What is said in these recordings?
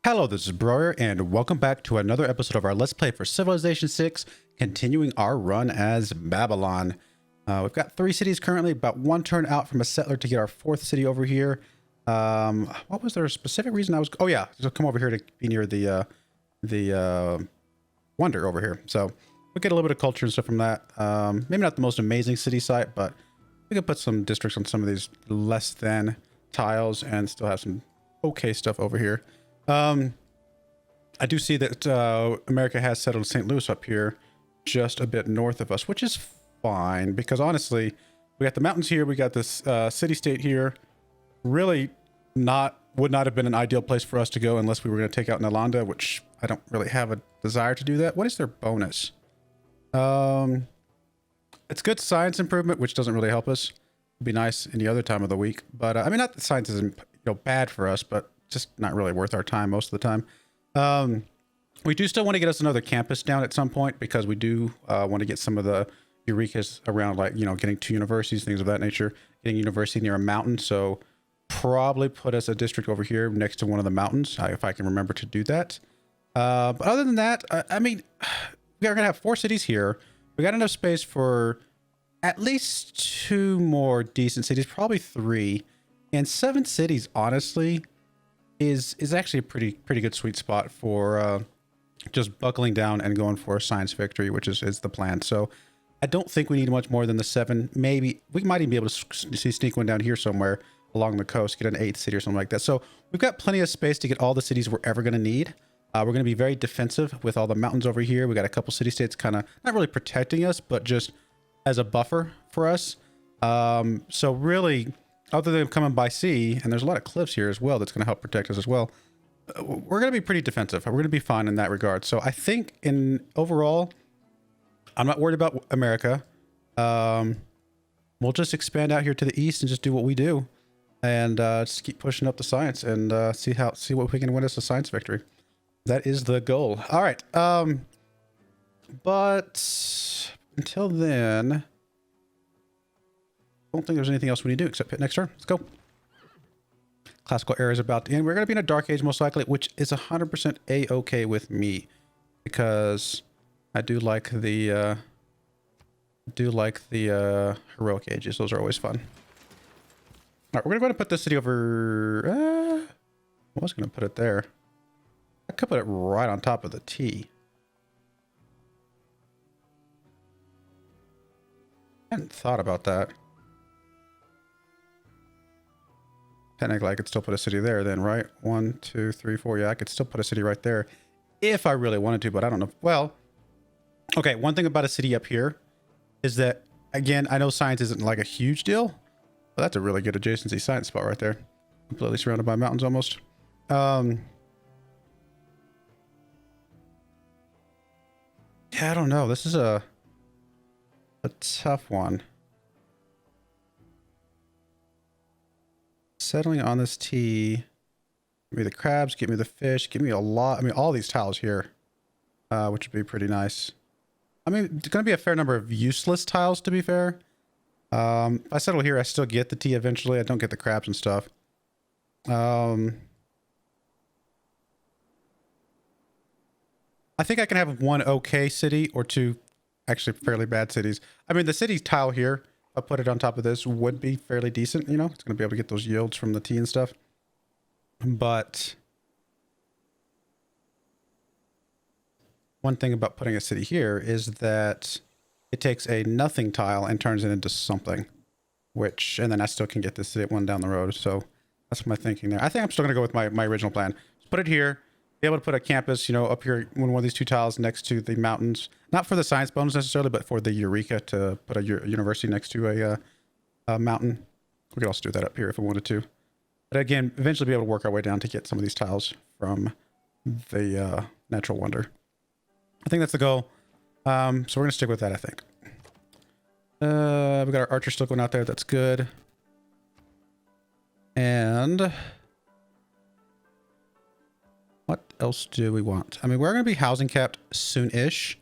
Hello, this is Broyar, and welcome back to another episode of our Let's Play for Civilization 6, continuing our run as Babylon. We've got 3 cities currently, about 1 turn out from a settler to get our 4th city over here. What was there a specific reason I was... Oh yeah, so come over here to be near the wonder over here. So we'll get a little bit of culture and stuff from that. Maybe not the most amazing city site, but we can put some districts on some of these less than tiles and still have some okay stuff over here. I do see that America has settled St. Louis up here just a bit north of us, which is fine because honestly, we got the mountains here, we got this city-state here. Really would not have been an ideal place for us to go unless we were going to take out Nalanda, which I don't really have a desire to do that. What is their bonus? It's good science improvement, which doesn't really help us. It'd be nice any other time of the week, but I mean, not that science isn't bad for us, but just not really worth our time most of the time. We do still want to get us another campus down at some point because we do want to get some of the Eurekas around, like, getting 2 universities, things of that nature, getting a university near a mountain. So probably put us a district over here next to one of the mountains, if I can remember to do that. But other than that, I mean, we're going to have 4 cities here. We got enough space for at least 2 more decent cities, probably 3. And 7 cities, honestly, is actually a pretty good sweet spot for just buckling down and going for a science victory, which is the plan. So I don't think we need much more than the 7. Maybe we might even be able to sneak one down here somewhere along the coast, get an 8th city or something like that. So we've got plenty of space to get all the cities we're ever going to need. We're going to be very defensive with all the mountains over here. We got a couple city-states kind of not really protecting us, but just as a buffer for us. So really, other than coming by sea, and there's a lot of cliffs here as well that's going to help protect us as well, we're going to be pretty defensive. We're going to be fine in that regard. So I think in overall, I'm not worried about America. We'll just expand out here to the east and just do what we do, and just keep pushing up the science and see what we can win us a science victory. That is the goal. All right. But until then, I don't think there's anything else we need to do except hit next turn. Let's go. Classical era is about to end. We're going to be in a dark age most likely, which is 100% a-okay with me because I do like the heroic ages. Those are always fun. All right, we're going to go ahead and put this city over. I was going to put it there. I could put it right on top of the T. I hadn't thought about that. Technically, I could still put a city there then, right? 1, 2, 3, 4. Yeah, I could still put a city right there if I really wanted to, but I don't know. Well, okay, one thing about a city up here is that, again, I know science isn't like a huge deal, but that's a really good adjacency science spot right there. Completely surrounded by mountains almost. Yeah, I don't know. This is a tough one. Settling on this T. Give me the crabs, give me the fish, give me a lot. I mean, all these tiles here, which would be pretty nice. I mean, it's going to be a fair number of useless tiles, to be fair. If I settle here, I still get the T eventually. I don't get the crabs and stuff. I think I can have 1 okay city or 2 actually fairly bad cities. I mean, the city tile here, I'll put it on top of this, would be fairly decent, It's going to be able to get those yields from the tea and stuff. But one thing about putting a city here is that it takes a nothing tile and turns it into something, and then I still can get this one down the road. So that's my thinking there. I think I'm still going to go with my original plan. Just put it here. Be able to put a campus, up here, one of these 2 tiles next to the mountains. Not for the science bonus necessarily, but for the Eureka to put a university next to a mountain. We could also do that up here if we wanted to. But again, eventually be able to work our way down to get some of these tiles from the natural wonder. I think that's the goal. So we're going to stick with that, I think. We got our archer still going out there. That's good. And what else do we want? I mean, we're going to be housing capped soon-ish.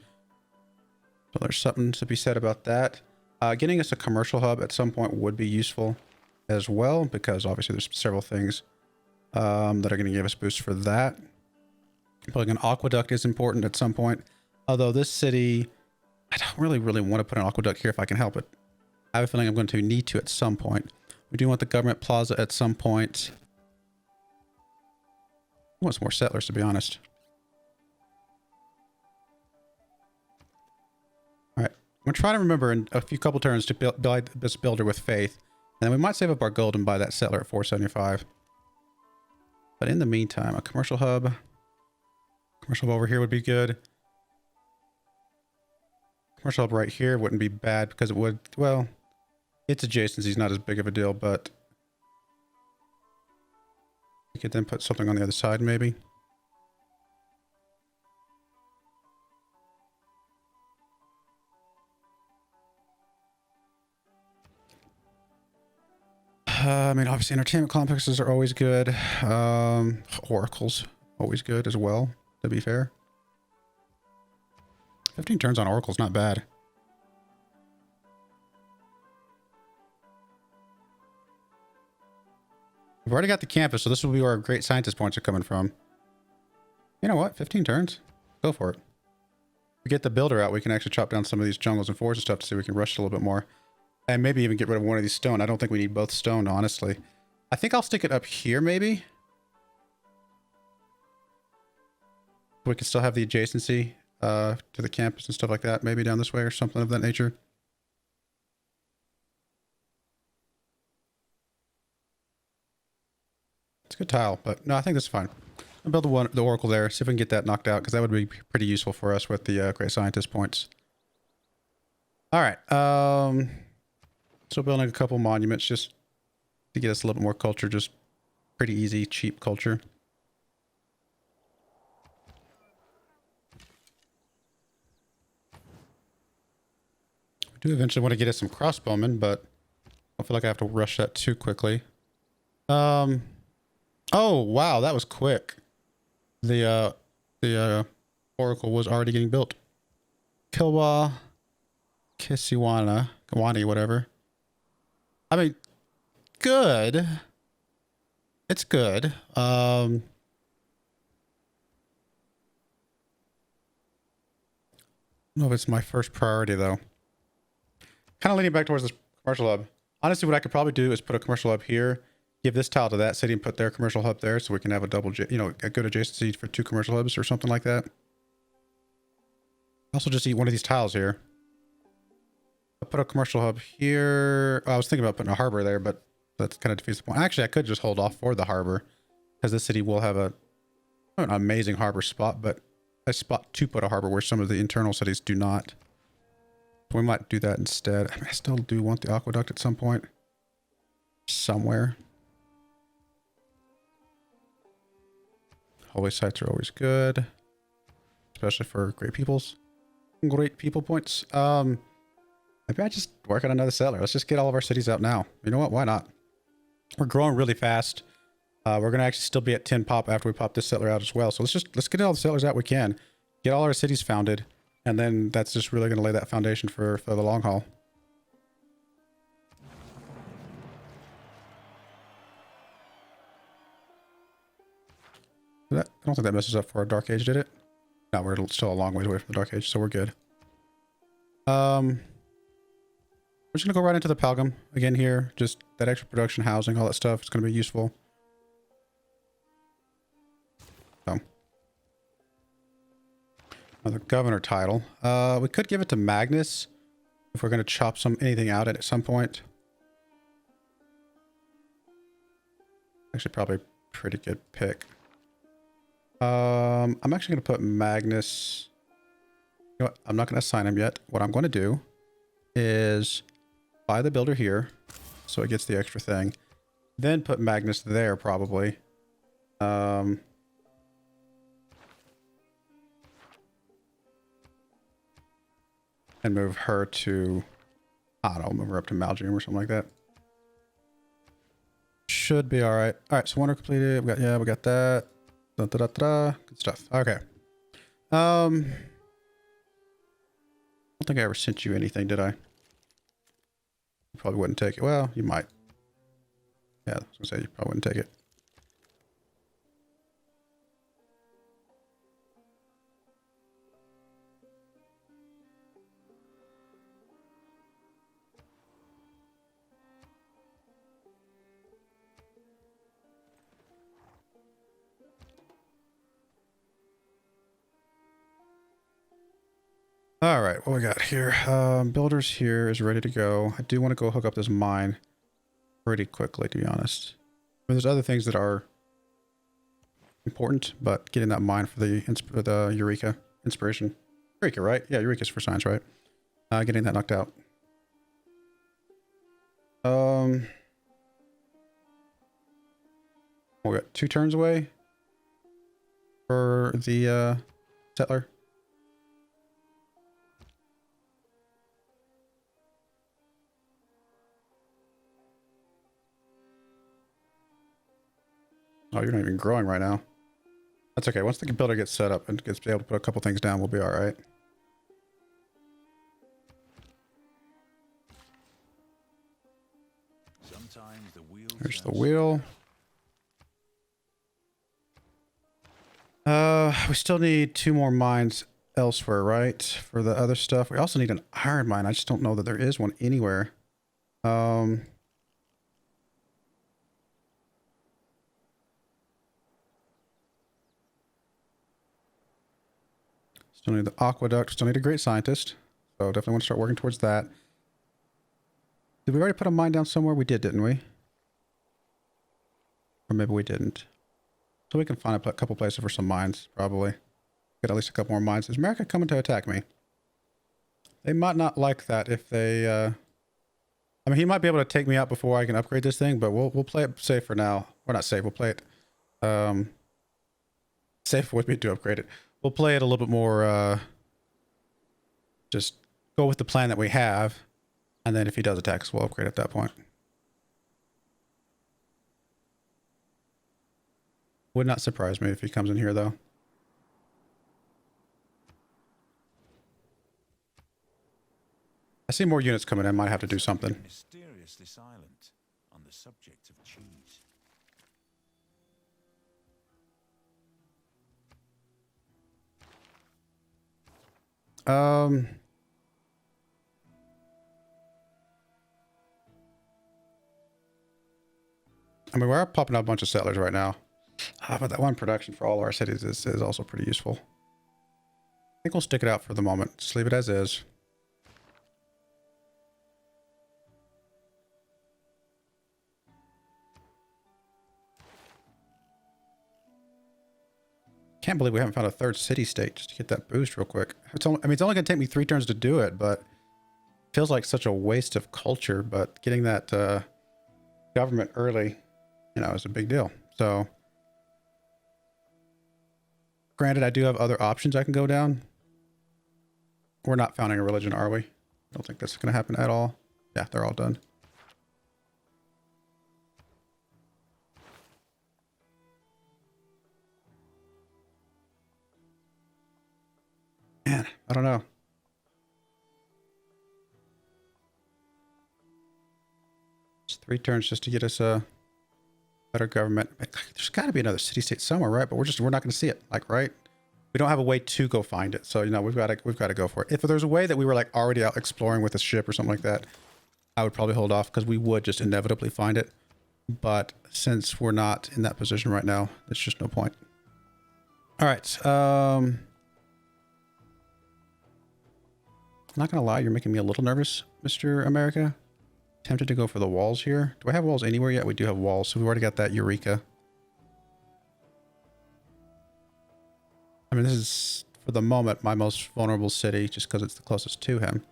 So there's something to be said about that. Getting us a commercial hub at some point would be useful as well, because obviously there's several things that are going to give us boosts for that. Building an aqueduct is important at some point. Although this city, I don't really want to put an aqueduct here if I can help it. I have a feeling I'm going to need to at some point. We do want the government plaza at some point. I want some more settlers, to be honest. All right. I'm going to try to remember in a couple turns to build this builder with faith. And then we might save up our gold and buy that settler at 475. But in the meantime, a commercial hub. Commercial hub over here would be good. Commercial hub right here wouldn't be bad because it would, well, its adjacency is not as big of a deal, but we could then put something on the other side maybe. I mean, obviously entertainment complexes are always good. Oracles, always good as well, to be fair. 15 turns on Oracle's not bad. We've already got the campus, so this will be where our great scientist points are coming from. You know what? 15 turns. Go for it. If we get the builder out, we can actually chop down some of these jungles and forests and stuff to see if we can rush it a little bit more. And maybe even get rid of one of these stone. I don't think we need both stone, honestly. I think I'll stick it up here, maybe. We can still have the adjacency to the campus and stuff like that. Maybe down this way or something of that nature. It's a good tile, but no, I think that's fine. I'll build the Oracle there, see if we can get that knocked out, because that would be pretty useful for us with the Great Scientist points. All right. So building a couple monuments just to get us a little bit more culture, just pretty easy, cheap culture. We do eventually want to get us some crossbowmen, but I don't feel like I have to rush that too quickly. Oh, wow, that was quick. The Oracle was already getting built. Kilwa, Kisiwana, Kawani, whatever. I mean, good. It's good. I don't know if it's my first priority, though. Kind of leaning back towards this commercial hub. Honestly, what I could probably do is put a commercial hub here, give this tile to that city, and put their commercial hub there, so we can have a double, a good adjacency for 2 commercial hubs or something like that. Also, just eat one of these tiles here. I'll put a commercial hub here. I was thinking about putting a harbor there, but that kind of defeats the point. Actually, I could just hold off for the harbor, because this city will have an amazing harbor spot, but a spot to put a harbor where some of the internal cities do not. We might do that instead. I mean, I still do want the aqueduct at some point. Somewhere. Holy sites are always good. Especially for great peoples. Great people points. Maybe I just work on another settler. Let's just get all of our cities out now. You know what? Why not? We're growing really fast. We're going to actually still be at 10 pop after we pop this settler out as well. So let's get all the settlers out we can. Get all our cities founded. And then that's just really going to lay that foundation for the long haul. I don't think that messes up for our Dark Age, did it? No, we're still a long way away from the Dark Age, so we're good. We're just going to go right into the Palgum again here. Just that extra production, housing, all that stuff. It's going to be useful. So. Another governor title. We could give it to Magnus if we're going to chop anything out at some point. Actually, probably a pretty good pick. I'm actually going to put Magnus. You know what? I'm not going to assign him yet. What I'm going to do is buy the builder here, so it gets the extra thing. Then put Magnus there, probably. And move her to, I don't know, move her up to Malgium or something like that. Should be all right. All right, so wonder completed. We got that. Da, da, da, da. Good stuff. Okay. I don't think I ever sent you anything, did I? You probably wouldn't take it. Well, you might. Yeah, I was gonna say you probably wouldn't take it. All right, what we got here? Builders here is ready to go. I do want to go hook up this mine pretty quickly, to be honest. I mean, there's other things that are important, but getting that mine for the Eureka inspiration. Eureka, right? Yeah, Eureka's for science, right? Getting that knocked out. We got 2 turns away for the settler. Oh, you're not even growing right now. That's okay. Once the builder gets set up and gets able to put a couple things down, we'll be all right. There's the wheel. We still need 2 more mines elsewhere, right? For the other stuff. We also need an iron mine. I just don't know that there is one anywhere. Still need the aqueduct. Still need a great scientist. So definitely want to start working towards that. Did we already put a mine down somewhere? We did, didn't we? Or maybe we didn't. So we can find a couple places for some mines, probably. Get at least a couple more mines. Is America coming to attack me? They might not like that if they... I mean, he might be able to take me out before I can upgrade this thing, but we'll play it safe for now. Or not safe, we'll play it... safe would be to upgrade it. We'll play it a little bit more... just go with the plan that we have. And then if he does attack us, we'll upgrade at that point. Would not surprise me if he comes in here, though. I see more units coming in. Might have to do something. Mysteriously silent on the subject of cheese. I mean, we're popping up a bunch of settlers right now. But that one production for all of our cities is also pretty useful. I think we'll stick it out for the moment. Just leave it as is. Can't believe we haven't found a 3rd city-state just to get that boost real quick. I mean, it's only going to take me 3 turns to do it, but it feels like such a waste of culture. But getting that government early, you know, is a big deal. So, granted, I do have other options I can go down. We're not founding a religion, are we? I don't think that's going to happen at all. Yeah, they're all done. Man, I don't know. It's 3 turns just to get us a better government. There's got to be another city-state somewhere, right? But we're not going to see it, like, right? We don't have a way to go find it, so you know we've got to go for it. If there's a way that we were like already out exploring with a ship or something like that, I would probably hold off because we would just inevitably find it. But since we're not in that position right now, there's just no point. All right. I'm not gonna lie, you're making me a little nervous, Mr. America. Tempted to go for the walls here. Do I have walls anywhere yet? We do have walls, so we've already got that Eureka. I mean, this is, for the moment, my most vulnerable city, just because it's the closest to him.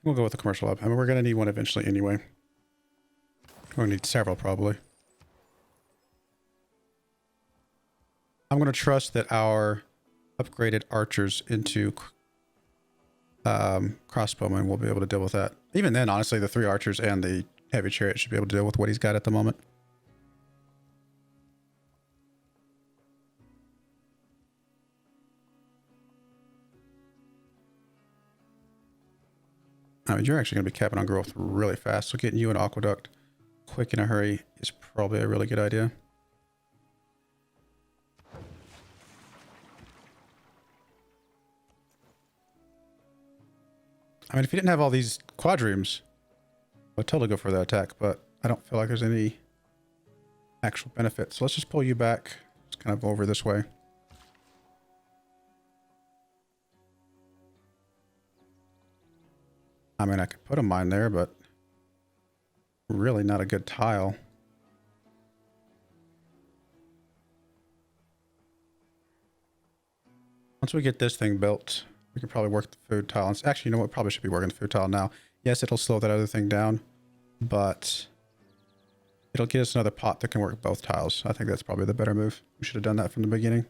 We'll go with the commercial hub. I mean, we're going to need one eventually anyway. We're going to need several, probably. I'm going to trust that our upgraded archers into crossbowmen will be able to deal with that. Even then, honestly, the 3 archers and the heavy chariot should be able to deal with what he's got at the moment. I mean, you're actually going to be capping on growth really fast, so getting you an aqueduct quick in a hurry is probably a really good idea. I mean, if he didn't have all these quadriums, I'd totally go for that attack, but I don't feel like there's any actual benefit. So let's just pull you back. Just kind of over this way. I mean, I could put a mine there, but really not a good tile. Once we get this thing built, we can probably work the food tile. Actually, you know what? Probably should be working the food tile now. Yes, it'll slow that other thing down, but it'll get us another pot that can work both tiles. I think that's probably the better move. We should have done that from the beginning.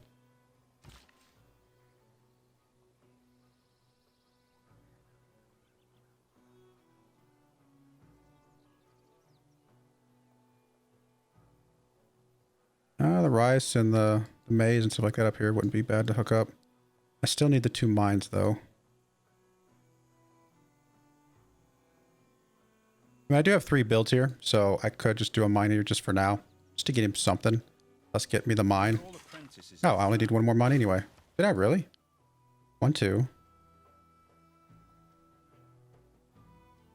The rice and the maize and stuff like that up here wouldn't be bad to hook up. I still need the 2 mines, though. I mean, I do have 3 builds here, so I could just do a mine here just for now. Just to get him something. Let's get me the mine. Oh, I only need 1 more mine anyway. Did I really? 1, 2.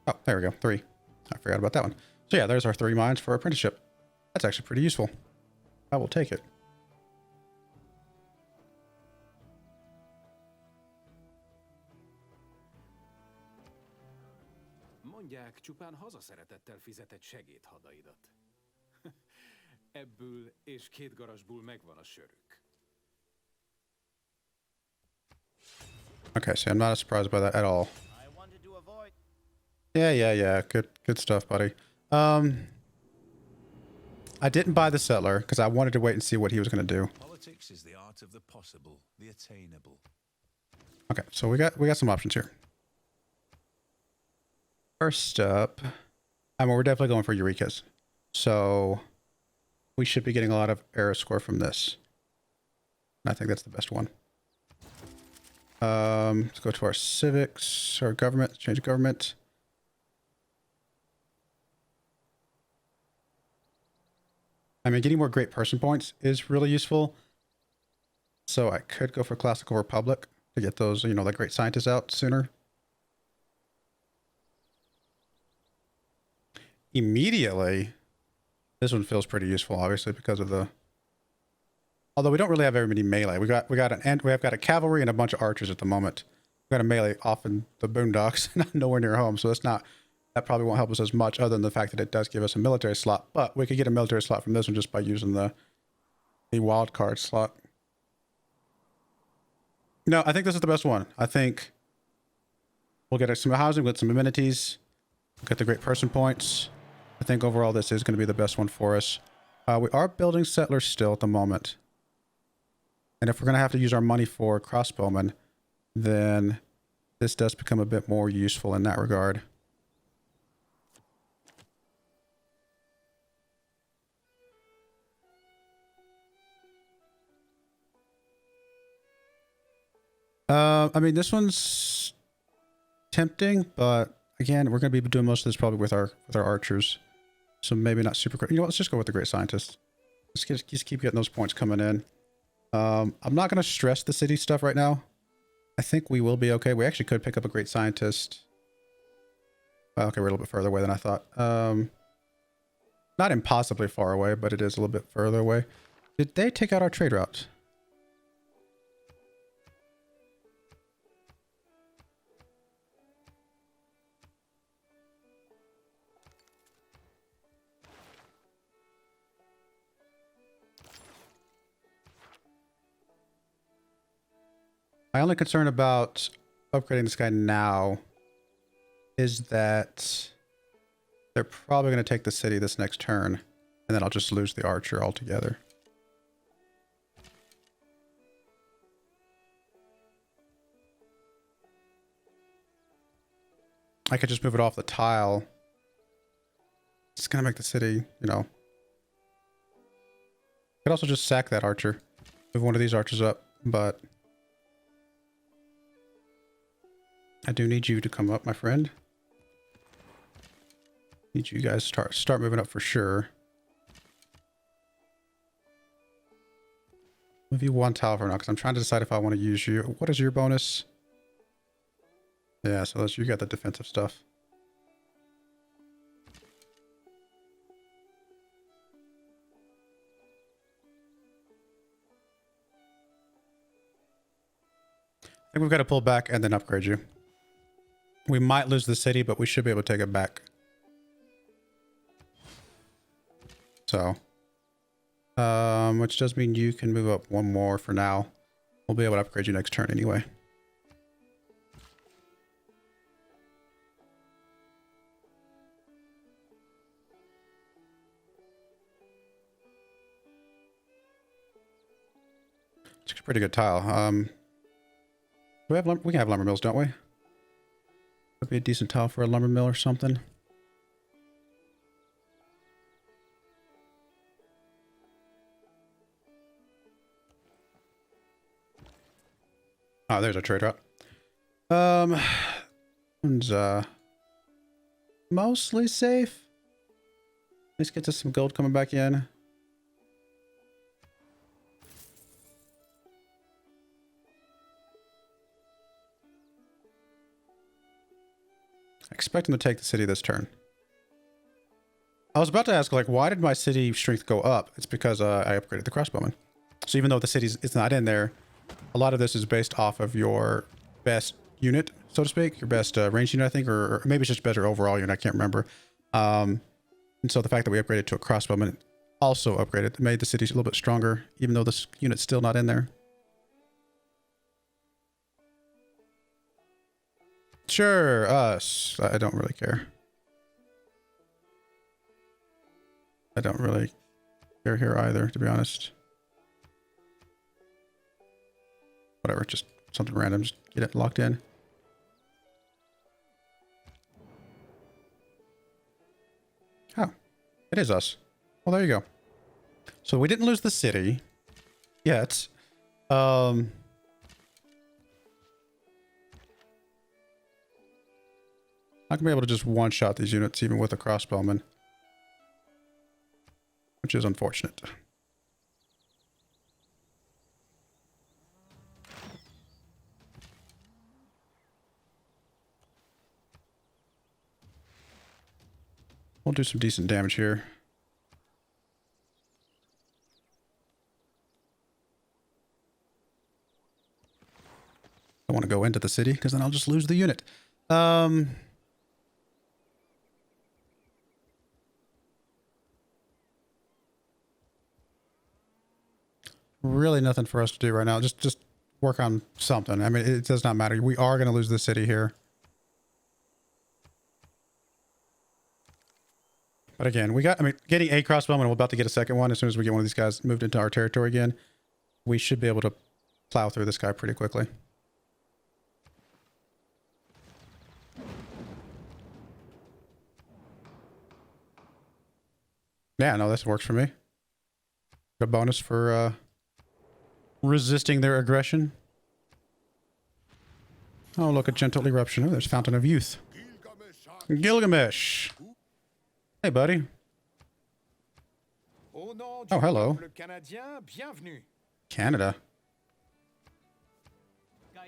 Oh, there we go. 3. I forgot about that one. So yeah, there's our 3 mines for apprenticeship. That's actually pretty useful. I will take it. Mondják, csupán hazaszeretettel fizetett segédhadaidat. Ebből és 2 garasból megvan a sörük. Okay, so I'm not surprised by that at all. Yeah. Good stuff, buddy. I didn't buy the settler because I wanted to wait and see what he was going to do. Politics is the art of the possible, the attainable. Okay, so we got some options here. First up, I mean, we're definitely going for Eureka's. So we should be getting a lot of era score from this. I think that's the best one. Let's go to our civics, our government, change government. I mean, getting more great person points is really useful. So I could go for Classical Republic to get those, you know, like great scientists out sooner. Immediately, this one feels pretty useful, obviously, because of the... Although we don't really have very many melee. We have got a cavalry and a bunch of archers at the moment. We got a melee off in the boondocks, not nowhere near home, so that probably won't help us as much, other than the fact that it does give us a military slot. But we could get a military slot from this one just by using the wild card slot. No, I think this is the best one. I think we'll get some housing, we'll get some amenities, we'll get the great person points. I think overall this is going to be the best one for us. We are building settlers still at the moment. And if we're going to have to use our money for crossbowmen, then this does become a bit more useful in that regard. I mean, this one's tempting, but again, we're going to be doing most of this probably with our archers. So maybe not super quick. You know what? Let's just go with the great scientist. Let's just keep getting those points coming in. I'm not going to stress the city stuff right now. I think we will be okay. We actually could pick up a great scientist. Okay, we're a little bit further away than I thought. Not impossibly far away, but it is a little bit further away. Did they take out our trade route? My only concern about upgrading this guy now is that they're probably going to take the city this next turn, and then I'll just lose the archer altogether. I could just move it off the tile. It's going to make the city, you know. I could also just sack that archer. Move one of these archers up, but... I do need you to come up, my friend. Need you guys to start moving up for sure. Move you one tile for now, because I'm trying to decide if I want to use you. What is your bonus? Yeah, so you got the defensive stuff. I think we've got to pull back and then upgrade you. We might lose the city, but we should be able to take it back. So, which does mean you can move up one more for now. We'll be able to upgrade you next turn anyway. It's a pretty good tile. Do we have we can have lumber mills, don't we? Would be a decent tile for a lumber mill or something. Oh, there's a trade route. One's mostly safe. Let's get to some gold coming back in. Expect him to take the city this turn. I was about to ask, like, why did my city strength go up? It's because I upgraded the crossbowman. So even though the it's not in there, a lot of this is based off of your best unit, so to speak, your best range unit, I think, or maybe it's just better overall unit. I can't remember. And so the fact that we upgraded to a crossbowman also upgraded, made the cities a little bit stronger, even though this unit's still not in there. Sure, us. I don't really care. I don't really care here either, to be honest. Whatever, just something random, just get it locked in. Oh, it is us. Well, there you go. So we didn't lose the city yet. Not gonna be able to just one-shot these units even with a crossbowman, which is unfortunate. We'll do some decent damage here. I want to go into the city because then I'll just lose the unit. Really nothing for us to do right now. Just work on something. I mean, it does not matter. We are going to lose the city here. But again, getting a crossbowman, we're about to get a second one. As soon as we get one of these guys moved into our territory again, we should be able to plow through this guy pretty quickly. Yeah, no, this works for me. A bonus for resisting their aggression. Oh, look, a gentle eruption. Oh, there's Fountain of Youth. Gilgamesh. Hey, buddy. Oh, hello. Canada.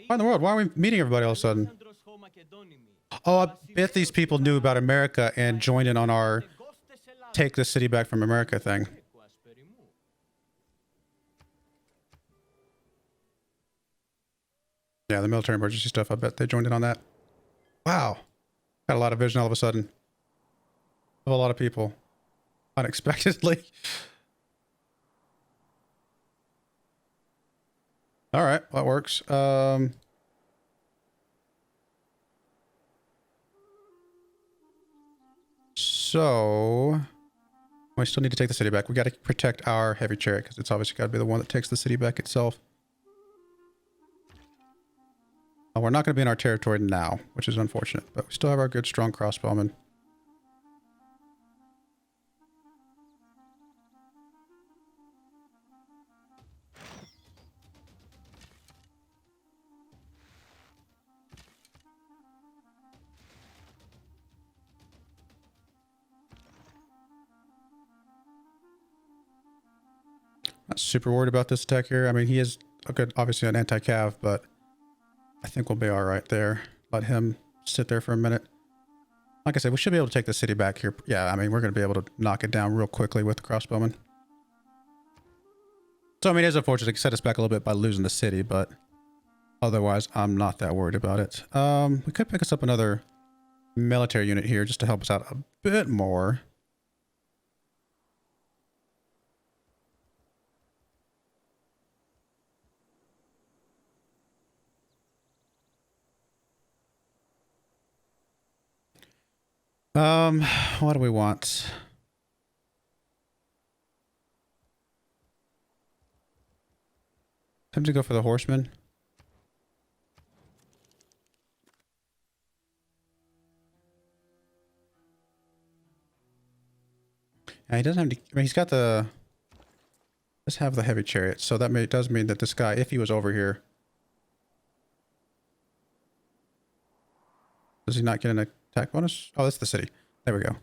Why in the world? Why are we meeting everybody all of a sudden? Oh, I bet these people knew about America and joined in on our take the city back from America thing. Yeah, the military emergency stuff, I bet they joined in on that. Wow. Got a lot of vision all of a sudden. Of a lot of people. Unexpectedly. Alright, that works. So... we still need to take the city back. We got to protect our heavy chariot because it's obviously got to be the one that takes the city back itself. Oh, we're not going to be in our territory now, which is unfortunate, but we still have our good, strong crossbowmen. Not super worried about this attack here. I mean, he is a good, obviously an anti-cav, but I think we'll be all right there. let him sit there for a minute. Like I said, we should be able to take the city back here. Yeah, I mean, we're going to be able to knock it down real quickly with the crossbowmen. So, I mean, it is unfortunate to set us back a little bit by losing the city, but otherwise, I'm not that worried about it. We could pick us up another military unit here just to help us out a bit more. What do we want? Time to go for the horsemen. Yeah, he doesn't have to, I mean, he's got the, let's have the heavy chariot. So that does mean that this guy, if he was over here, does he not get an attack bonus? Oh, that's the city. There we go.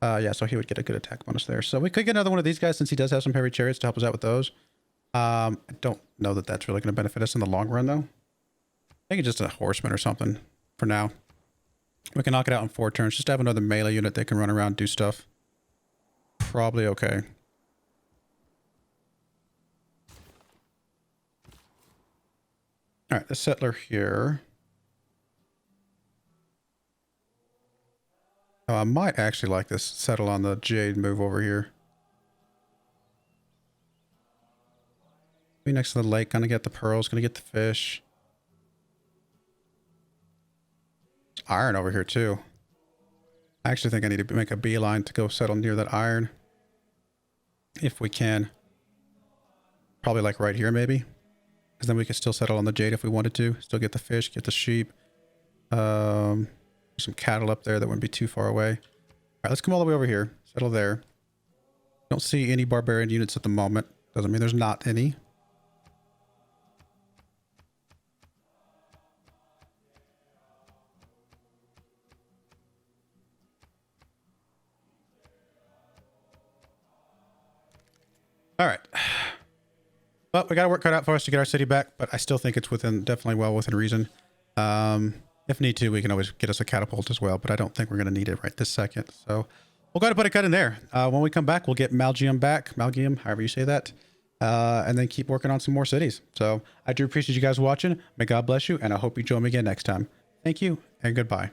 Yeah, so he would get a good attack bonus there. So we could get another one of these guys since he does have some heavy chariots to help us out with those. I don't know that that's really going to benefit us in the long run, though. I think it's just a horseman or something for now. We can knock it out in 4 turns. Just have another melee unit that can run around, do stuff. Probably okay. All right, the settler here. Oh, I might actually like this. Settle on the jade move over here. Be next to the lake. Gonna get the pearls. Gonna get the fish. There's iron over here too. I actually think I need to make a beeline to go settle near that iron. If we can. Probably like right here maybe. Because then we could still settle on the jade if we wanted to. Still get the fish, get the sheep. Some cattle up there that wouldn't be too far away. All right, let's come all the way over here. Settle there. Don't see any barbarian units at the moment. Doesn't mean there's not any. All right. Well, we got to work cut out for us to get our city back, but I still think it's definitely well within reason. If need to, we can always get us a catapult as well, but I don't think we're going to need it right this second. So we'll go ahead and put a cut in there. When we come back, we'll get Malgium back. Malgium, however you say that. And then keep working on some more cities. So I do appreciate you guys watching. May God bless you, and I hope you join me again next time. Thank you, and goodbye.